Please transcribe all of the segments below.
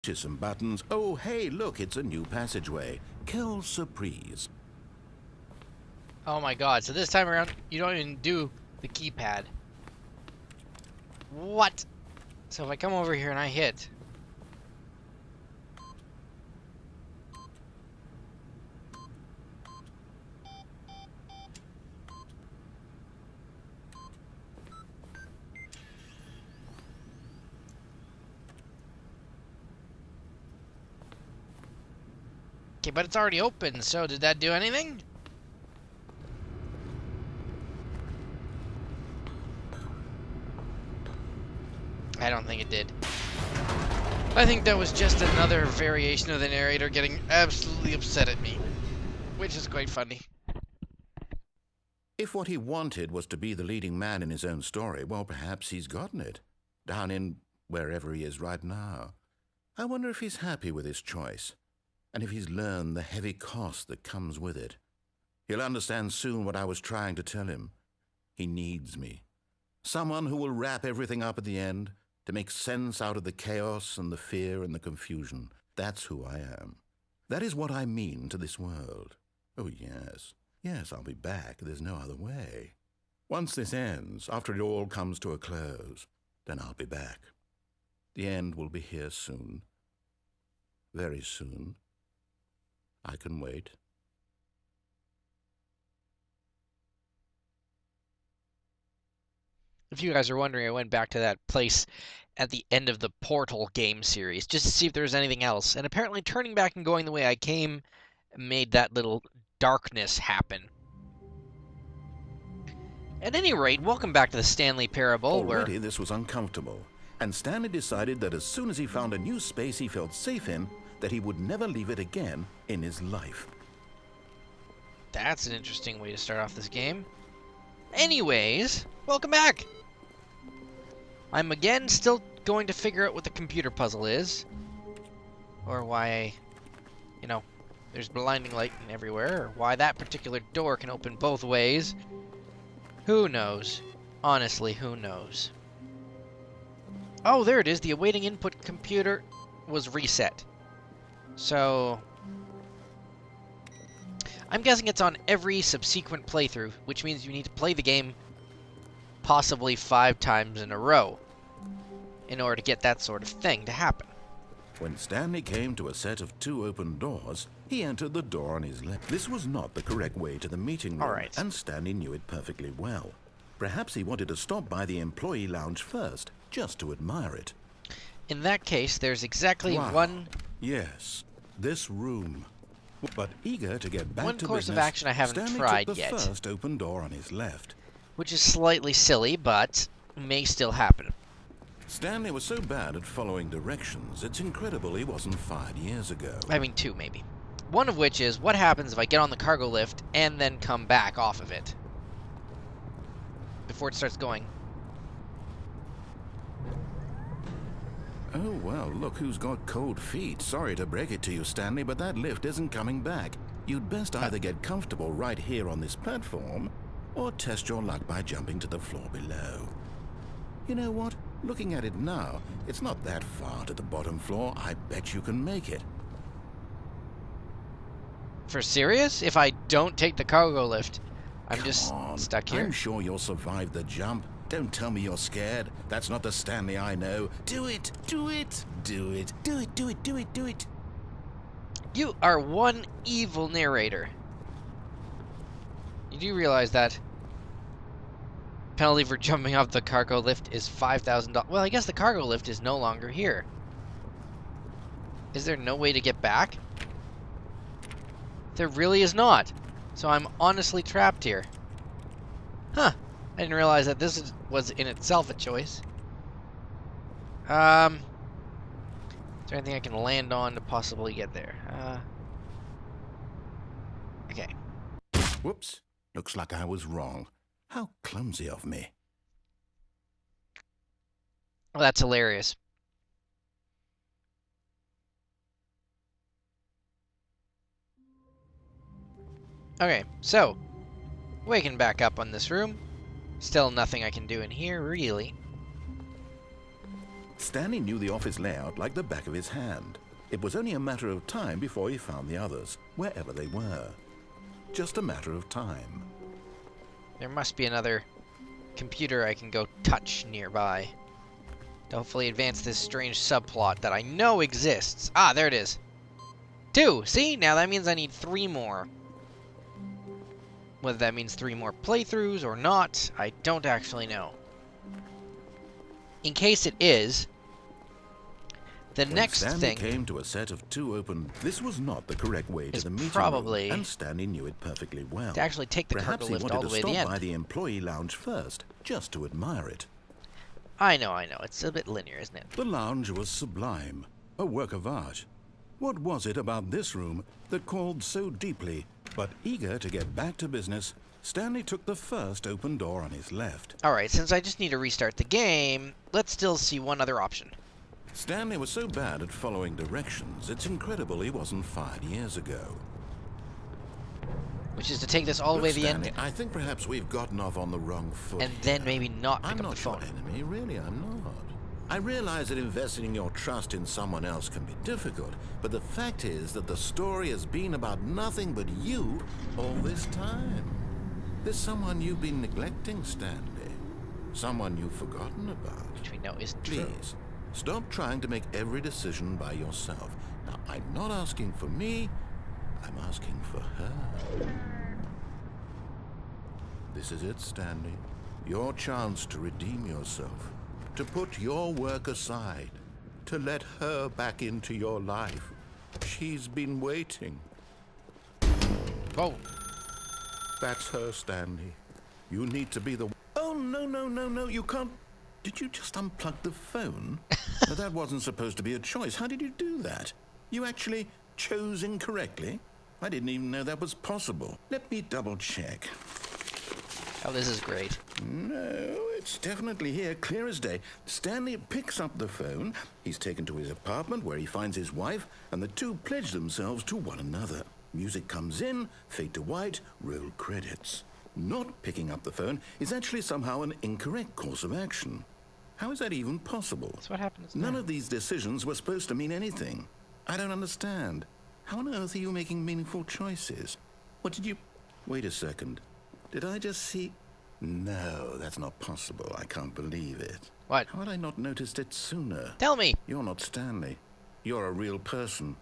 some buttons. Oh, hey, look, it's a new passageway. Quelle surprise. Oh my god, so this time around, you don't even do the keypad. What? So if I come over here and I hit... Okay, but it's already open, so did that do anything? I don't think it did. I think that was just another variation of the narrator getting absolutely upset at me, which is quite funny. If what he wanted was to be the leading man in his own story, well, perhaps he's gotten it. Down in wherever he is right now. I wonder if he's happy with his choice. And if he's learned the heavy cost that comes with it. He'll understand soon what I was trying to tell him. He needs me. Someone who will wrap everything up at the end, to make sense out of the chaos and the fear and the confusion. That's who I am. That is what I mean to this world. Oh, yes. Yes, I'll be back. There's no other way. Once this ends, after it all comes to a close, then I'll be back. The end will be here soon. Very soon. I can wait. If you guys are wondering, I went back to that place at the end of the Portal game series just to see if there was anything else. And apparently turning back and going the way I came made that little darkness happen. At any rate, welcome back to the Stanley Parable. Already this was uncomfortable. And Stanley decided that as soon as he found a new space he felt safe in, that he would never leave it again in his life. That's an interesting way to start off this game. Anyways, welcome back! I'm again still going to figure out what the computer puzzle is. Or why, you know, there's blinding light everywhere, or why that particular door can open both ways. Who knows? Honestly, who knows? Oh, there it is. The awaiting input computer was reset. So, I'm guessing it's on every subsequent playthrough, which means you need to play the game possibly 5 times in a row in order to get that sort of thing to happen. When Stanley came to a set of 2 open doors, he entered the door on his left. This was not the correct way to the meeting room, Alright. And Stanley knew it perfectly well. Perhaps he wanted to stop by the employee lounge first, just to admire it. In that case, there's exactly one... Yes, this room. But eager to get back one to course business, of action I haven't Stanley tried took the yet. first open door on his left. Which is slightly silly, but may still happen. Stanley was so bad at following directions, it's incredible he wasn't fired years ago. I mean, 2 maybe. One of which is, what happens if I get on the cargo lift and then come back off of it? Before it starts going. Oh, well, look who's got cold feet. Sorry to break it to you, Stanley, but that lift isn't coming back. You'd best either get comfortable right here on this platform, or test your luck by jumping to the floor below. You know what? Looking at it now, it's not that far to the bottom floor. I bet you can make it. For serious? If I don't take the cargo lift, I'm Come just on. stuck here? I'm sure you'll survive the jump. Don't tell me you're scared. That's not the Stanley I know. Do it! Do it! Do it! Do it! Do it! Do it! Do it! You are one evil narrator. You do realize that penalty for jumping off the cargo lift is $5,000. Well, I guess the cargo lift is no longer here. Is there no way to get back? There really is not. So I'm honestly trapped here. Huh. I didn't realize that was in itself a choice. Is there anything I can land on to possibly get there? Okay. Whoops. Looks like I was wrong. How clumsy of me. Well, that's hilarious. Okay, so, waking back up on this room. Still nothing I can do in here, really. Stanley knew the office layout like the back of his hand. It was only a matter of time before he found the others, wherever they were. Just a matter of time. There must be another computer I can go touch nearby to hopefully advance this strange subplot that I know exists. Ah, there it is. 2! See? Now that means I need 3 more. Whether that means 3 more playthroughs or not, I don't actually know. In case it is, the next Stanley thing came to a set of 2 open. This was not the correct way to is the meeting probably room, and Stanley knew it perfectly well. to actually take the Perhaps cargo he lift wanted all the to way to stop the end. by the employee lounge first, just to admire it. I know. It's a bit linear, isn't it? The lounge was sublime, a work of art. What was it about this room that called so deeply? But eager to get back to business, Stanley took the first open door on his left. Alright, since I just need to restart the game, let's still see one other option. Stanley was so bad at following directions, it's incredible he wasn't fired years ago. Which is to take this all the way to the Stanley, end, I think perhaps we've gotten off on the wrong foot and here. then maybe not pick I'm up not the phone. your enemy, really, I'm not. I realize that investing your trust in someone else can be difficult, but the fact is that the story has been about nothing but you all this time. There's someone you've been neglecting, Stanley. Someone you've forgotten about. Which we know isn't true. Please, stop trying to make every decision by yourself. Now, I'm not asking for me, I'm asking for her. This is it, Stanley. Your chance to redeem yourself. To put your work aside. To let her back into your life. She's been waiting. Oh, That's her, Stanley. You need to be the... Oh, no, you can't... Did you just unplug the phone? No, that wasn't supposed to be a choice. How did you do that? You actually chose incorrectly? I didn't even know that was possible. Let me double check. oh, this is great. No, it's definitely here, clear as day. Stanley picks up the phone. He's taken to his apartment where he finds his wife, and the two pledge themselves to one another. Music comes in, fade to white, roll credits. Not picking up the phone is actually somehow an incorrect course of action. How is that even possible? That's what happens None now. of these decisions were supposed to mean anything. I don't understand. How on earth are you making meaningful choices? What did you... Wait a second. Did I just see... No, that's not possible. I can't believe it. What? How had I not noticed it sooner? Tell me. You're not Stanley. You're a real person.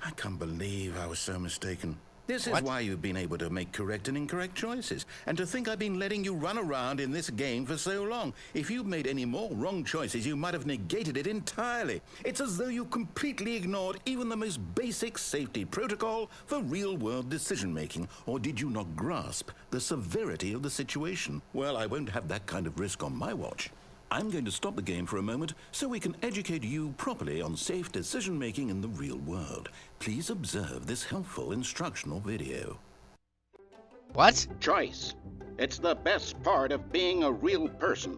I can't believe I was so mistaken. This is What? why you've been able to make correct and incorrect choices. And to think I've been letting you run around in this game for so long. If you'd made any more wrong choices, you might have negated it entirely. It's as though you completely ignored even the most basic safety protocol for real-world decision-making. Or did you not grasp the severity of the situation? Well, I won't have that kind of risk on my watch. I'm going to stop the game for a moment so we can educate you properly on safe decision-making in the real world. Please observe this helpful instructional video. What? Choice. It's the best part of being a real person.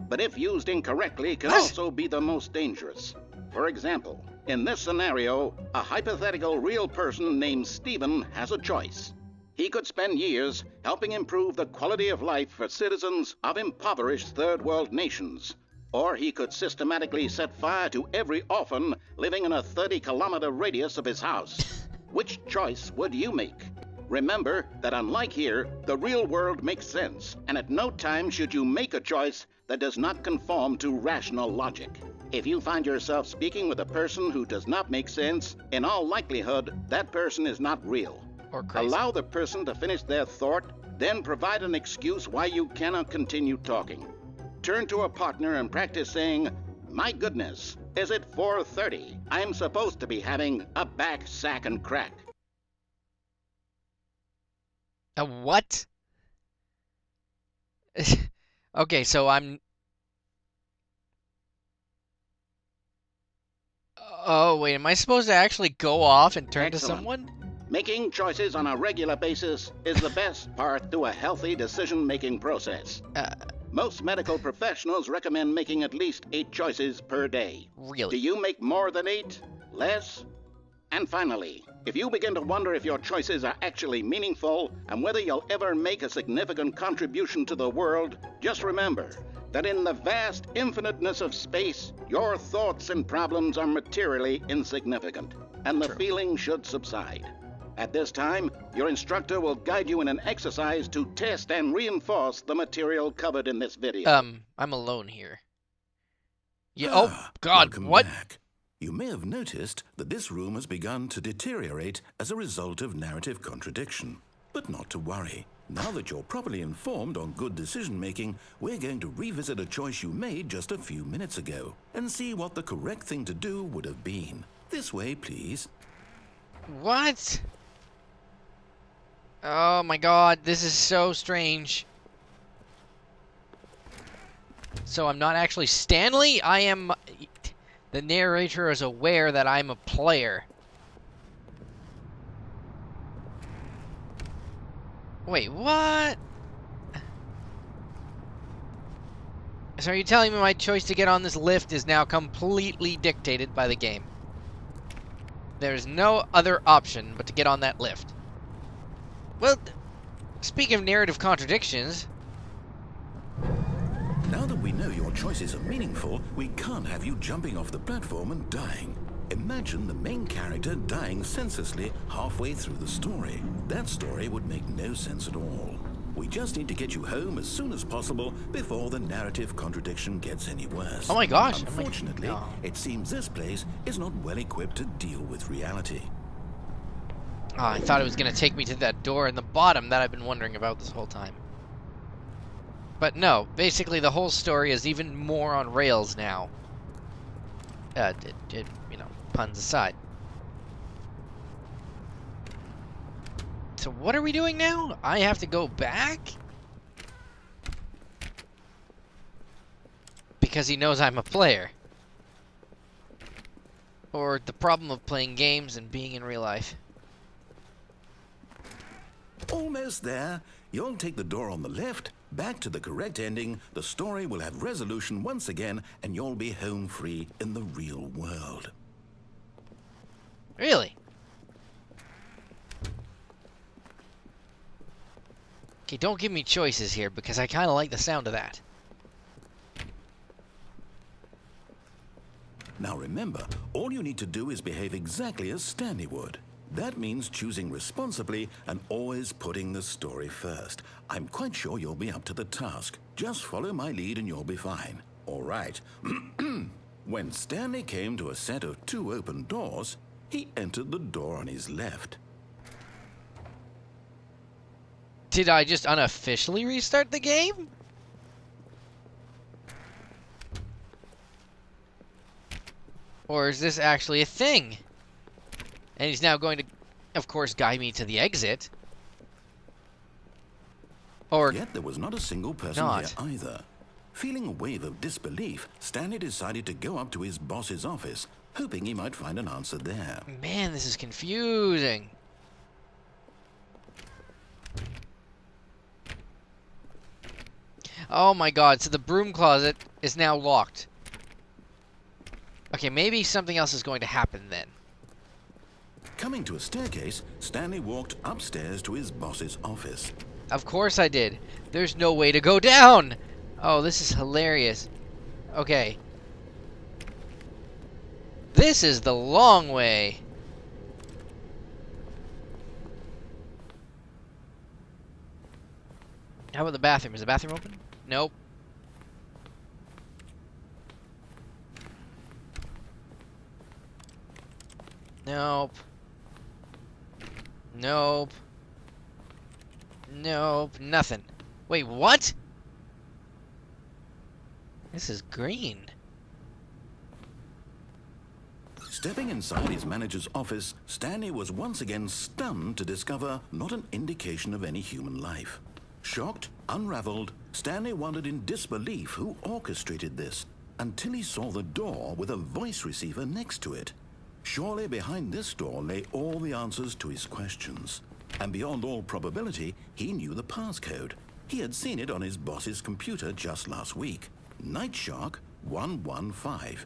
But if used incorrectly, can What? also be the most dangerous. For example, in this scenario, a hypothetical real person named Stephen has a choice. He could spend years helping improve the quality of life for citizens of impoverished third world nations. Or he could systematically set fire to every orphan living in a 30-kilometer radius of his house. Which choice would you make? Remember that unlike here, the real world makes sense, and at no time should you make a choice that does not conform to rational logic. If you find yourself speaking with a person who does not make sense, in all likelihood, that person is not real. Or crazy. Allow the person to finish their thought, then provide an excuse why you cannot continue talking. Turn to a partner and practice saying, "My goodness, is it 4:30? I'm supposed to be having a back, sack, and crack." A what? Okay, so I'm... Oh, wait, am I supposed to actually go off and turn Excellent. to someone? Making choices on a regular basis is the best part to a healthy decision-making process. Most medical professionals recommend making at least 8 choices per day. Do Really? you make more than 8? Less? And finally, if you begin to wonder if your choices are actually meaningful and whether you'll ever make a significant contribution to the world, just remember that in the vast infiniteness of space, your thoughts and problems are materially insignificant, and the feeling should subside. At this time, your instructor will guide you in an exercise to test and reinforce the material covered in this video. I'm alone here. Yeah. Ah, Oh God! welcome What? back. You may have noticed that this room has begun to deteriorate as a result of narrative contradiction. But not to worry. Now that you're properly informed on good decision-making, we're going to revisit a choice you made just a few minutes ago and see what the correct thing to do would have been. This way, please. What? Oh my God! This is so strange. So I'm not actually Stanley? I am... The narrator is aware that I'm a player. Wait, what? So are you telling me my choice to get on this lift is now completely dictated by the game? There's no other option but to get on that lift. Well, speaking of narrative contradictions... Now that we know your choices are meaningful, we can't have you jumping off the platform and dying. Imagine the main character dying senselessly halfway through the story. That story would make no sense at all. We just need to get you home as soon as possible before the narrative contradiction gets any worse. Oh my gosh! Unfortunately, it seems this place is not well equipped to deal with reality. Oh, I thought it was going to take me to that door in the bottom that I've been wondering about this whole time. But no, basically the whole story is even more on rails now. You know, puns aside. So what are we doing now? I have to go back? Because he knows I'm a player. Or the problem of playing games and being in real life. Almost there. You'll take the door on the left, back to the correct ending, the story will have resolution once again, and you'll be home free in the real world. Really? Okay, don't give me choices here, because I kind of like the sound of that. Now remember, all you need to do is behave exactly as Stanley would. That means choosing responsibly and always putting the story first. I'm quite sure you'll be up to the task. Just follow my lead and you'll be fine. All right. When Stanley came to a set of 2 open doors, he entered the door on his left. Did I just unofficially restart the game? Or is this actually a thing? And he's now going to, of course, guide me to the exit. Or Yet there was not a single person not. here either. Feeling a wave of disbelief, Stanley decided to go up to his boss's office, hoping he might find an answer there. Man, this is confusing. Oh my God, so the broom closet is now locked. Okay, maybe something else is going to happen then. Coming to a staircase, Stanley walked upstairs to his boss's office. Of course I did. There's no way to go down! Oh, this is hilarious. Okay. This is the long way. How about the bathroom? Is the bathroom open? Nope. Nope. Nope. Nope. Nothing. Wait, what? This is green. Stepping inside his manager's office, Stanley was once again stunned to discover not an indication of any human life. Shocked, unraveled, Stanley wondered in disbelief who orchestrated this, until he saw the door with a voice receiver next to it. Surely behind this door lay all the answers to his questions. And beyond all probability, he knew the passcode. He had seen it on his boss's computer just last week. Nightshark 115.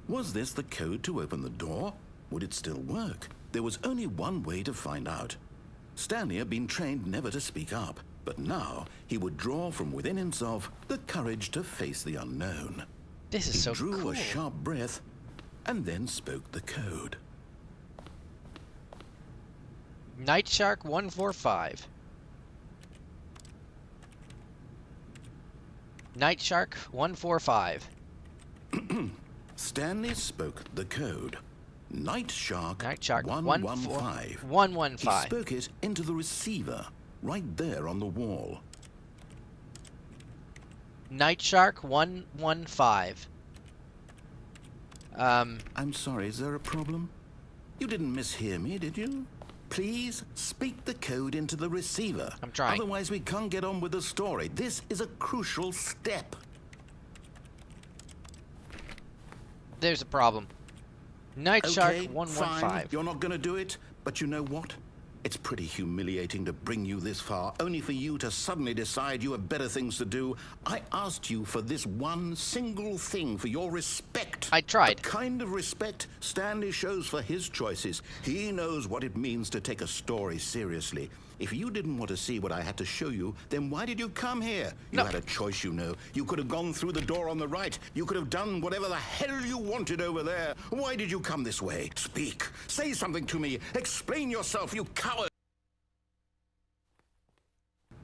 Was this the code to open the door? Would it still work? There was only one way to find out. Stanley had been trained never to speak up, but now he would draw from within himself the courage to face the unknown. This is He so drew cool. a sharp breath and then spoke the code. Night Shark 145. Night Shark 145. Stanley spoke the code. Night Shark, Night Shark 115. 115. He spoke it into the receiver, right there on the wall. Night Shark 115. I'm sorry, is there a problem? You didn't mishear me, did you? Please speak the code into the receiver. I'm trying. Otherwise, we can't get on with the story. This is a crucial step. There's a problem. Night Shark Okay, 115. fine. You're not going to do it, but you know what? It's pretty humiliating to bring you this far, only for you to suddenly decide you have better things to do. I asked you for this one single thing, for your respect. I tried. The kind of respect Stanley shows for his choices. He knows what it means to take a story seriously. If you didn't want to see what I had to show you, then why did you come here? You No. had a choice, you know. You could have gone through the door on the right. You could have done whatever the hell you wanted over there. Why did you come this way? Speak. Say something to me. Explain yourself, you coward.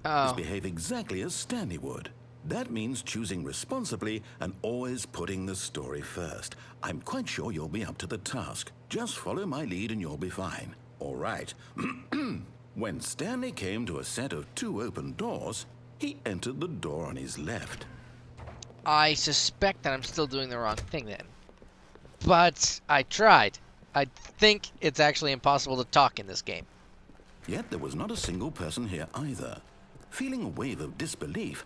Oh. Behave exactly as Stanley would. That means choosing responsibly and always putting the story first. I'm quite sure you'll be up to the task. Just follow my lead and you'll be fine. All right. When Stanley came to a set of 2 open doors, he entered the door on his left. I suspect that I'm still doing the wrong thing then. But I tried. I think it's actually impossible to talk in this game. Yet there was not a single person here either. Feeling a wave of disbelief,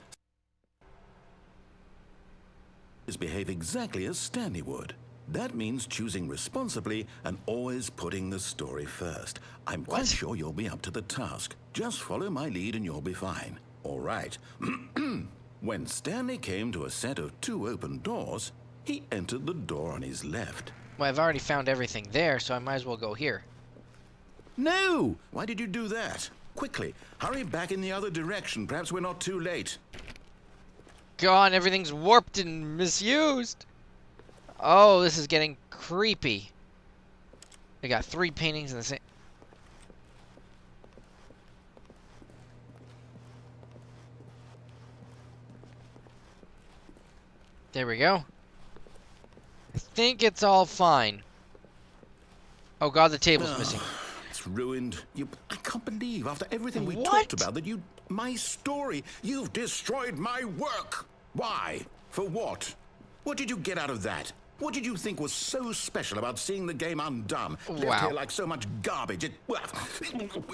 behave exactly as Stanley would. That means choosing responsibly and always putting the story first. I'm quite sure you'll be up to the task. Just follow my lead and you'll be fine. All right. When Stanley came to a set of 2 open doors, he entered the door on his left. Well, I've already found everything there, so I might as well go here. No! Why did you do that? Quickly, hurry back in the other direction. Perhaps we're not too late. God, everything's warped and misused. Oh, this is getting creepy. They got 3 paintings in the same... There we go. I think it's all fine. Oh God, the table's missing. It's ruined. I can't believe, after everything we What? talked about, that you... My story. You've destroyed my work. Why? For what? What did you get out of that? What did you think was so special about seeing the game undone? Left Wow. here like so much garbage.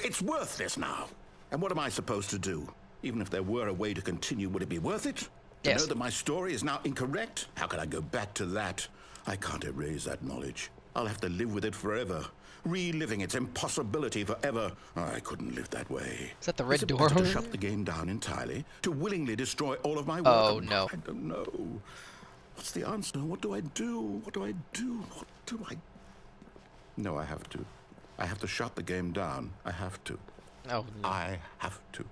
It's worthless now. And what am I supposed to do? Even if there were a way to continue, would it be worth it? To Yes. know that my story is now incorrect? How can I go back to that? I can't erase that knowledge. I'll have to live with it forever. Reliving its impossibility forever. I couldn't live that way. Is that the red Is it door better over to there? shut the game down entirely? To willingly destroy all of my work? Oh, no. I don't know. What's the answer? What do I do? What do I do? What do I... No, I have to. I have to shut the game down. I have to. Oh, no. I have to.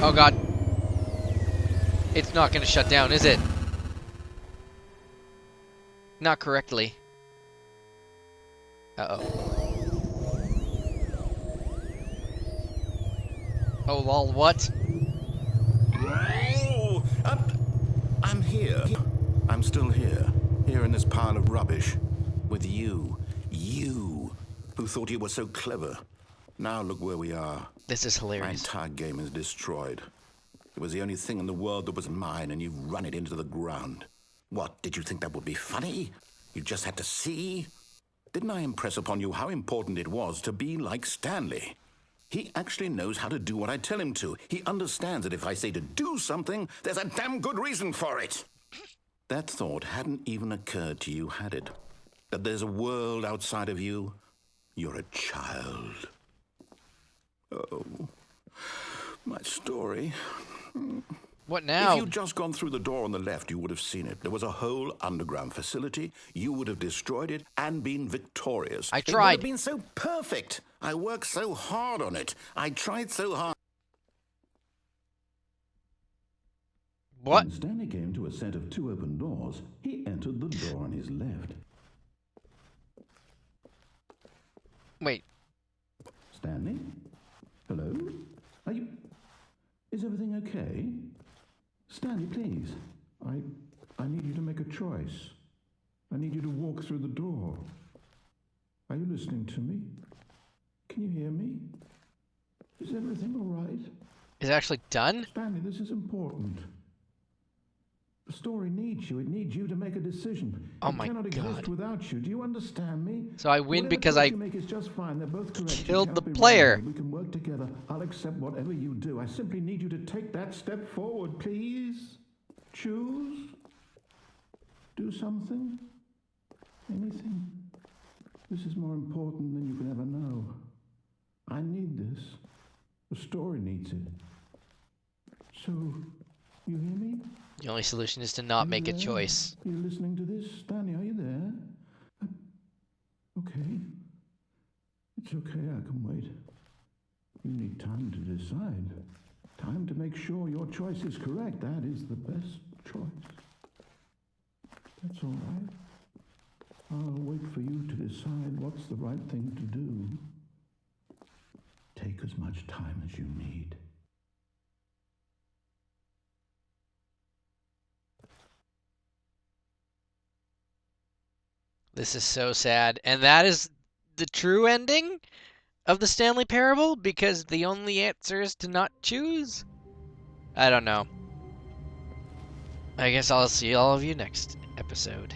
Oh God. It's not gonna shut down, is it? Not correctly. Uh-oh. Oh lol, what? Oh, I'm here. I'm still here. Here in this pile of rubbish. With you. You. Who thought you were so clever. Now look where we are. This is My hilarious. entire game is destroyed. It was the only thing in the world that was mine, and you've run it into the ground. What, did you think that would be funny? You just had to see? Didn't I impress upon you how important it was to be like Stanley? He actually knows how to do what I tell him to. He understands that if I say to do something, there's a damn good reason for it. That thought hadn't even occurred to you, had it? That there's a world outside of you? You're a child. Oh, my story. What If now? you'd just gone through the door on the left, you would have seen it. There was a whole underground facility. You would have destroyed it and been victorious. I It would tried. have been so perfect. I worked so hard on it. I tried so hard. What? When Stanley came to a set of 2 open doors, he entered the door on his left. Wait. Stanley? Hello? Are you... Is everything okay? Stanley, please. I need you to make a choice. I need you to walk through the door. Are you listening to me? Can you hear me? Is everything all right? Is it actually done? Stanley, this is important. The story needs you. It needs you to make a decision. Oh it my cannot exist God. without you. Do you understand me? So I win Whatever because choice I you make is just fine. They're both correct. You killed can't the be wrong player. here. We can work together. I'll accept whatever you do. I simply need you to take that step forward, please. Choose. Do something. Anything. This is more important than you can ever know. I need this. The story needs it. So, you hear me? The only solution is to not Are make you a there? choice. Are you listening to this? Stanley, are you there? Okay. It's okay, I can wait. You need time to decide. Time to make sure your choice is correct. That is the best choice. That's all right. I'll wait for you to decide what's the right thing to do. Take as much time as you need. This is so sad. And that is the true ending of the Stanley Parable? Because the only answer is to not choose? I don't know. I guess I'll see all of you next episode.